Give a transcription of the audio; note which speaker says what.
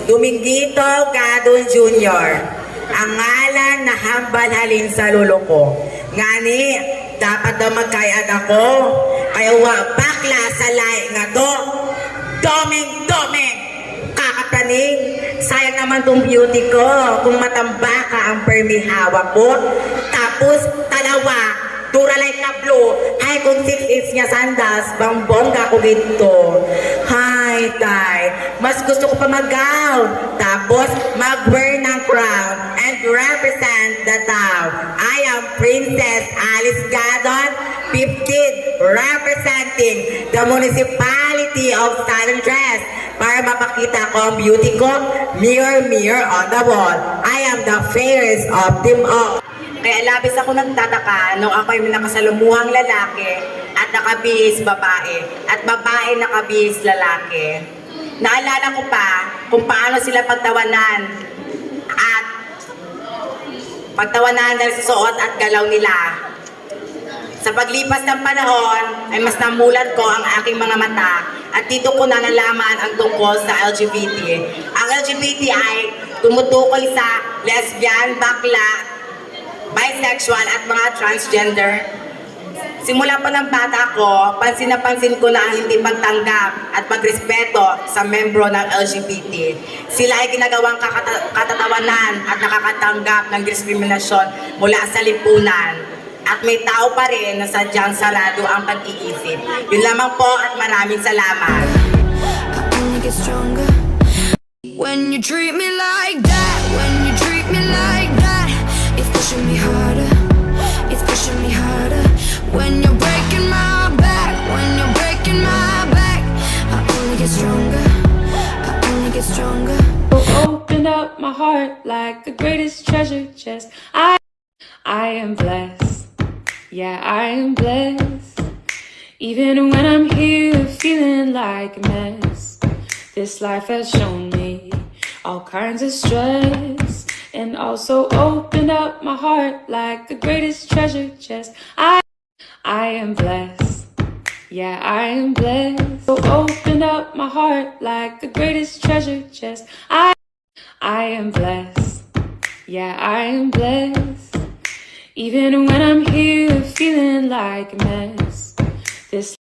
Speaker 1: Dominguito Gadon Jr. Ang ngalan na hambal halin sa lulo ko. Ngani, dapat na magkayad ako. Kaya bakla sa lahi nga do. Doming! Kakapaning, sayang naman tong beauty ko. Kung matamba ka ang permihawa ko. Tapos, talawa, duralay kablo. Hay, kung 6'8" niya sandas, bambongga ko dito. Hay, tay. Mas gusto ko pa mag-gown. Tapos, mag-wear ng crown and represent the town. I am Princess Alice Gadon, 15, representing the municipality of San Andres. Para mapakita ko ang beauty ko, mirror on the wall. I am the fairest of them all. Kaya labis ako nagtataka nung ako ay nakasalumuhang lalaki at nakabihis babae at babae nakabihis lalaki. Naalala ko pa kung paano sila pagtawanan dahil sa suot at galaw nila. Sa paglipas ng panahon ay mas namulat ko ang aking mga mata at dito ko na nalaman ang tungkol sa LGBT. Ang LGBT ay tumutukoy sa lesbian, bakla, bisexual at mga transgender. Simula pa ng bata ko, pansin na pansin ko na ang hindi pagtanggap at pagrespeto sa membro ng LGBT. Sila ay ginagawang katatawanan at nakakatanggap ng diskriminasyon mula sa lipunan. At may tao pa rin na sadyang sarado ang pag-iisip. Yun lamang po at maraming salamat.
Speaker 2: When you treat me like that, when you treat me like that, it's pushing me harder, it's pushing me harder. When you're breaking my back, when you're breaking my back, I only get stronger, I only get stronger.
Speaker 3: Open up my heart like the greatest treasure chest. I am blessed. Yeah, I am blessed. Even when I'm here feeling like a mess, this life has shown me all kinds of stress, and also opened up my heart like the greatest treasure chest. I am blessed. Yeah, I am blessed. So open up my heart like the greatest treasure chest. I am blessed. Yeah, I am blessed. Even when I'm here feeling like a mess, this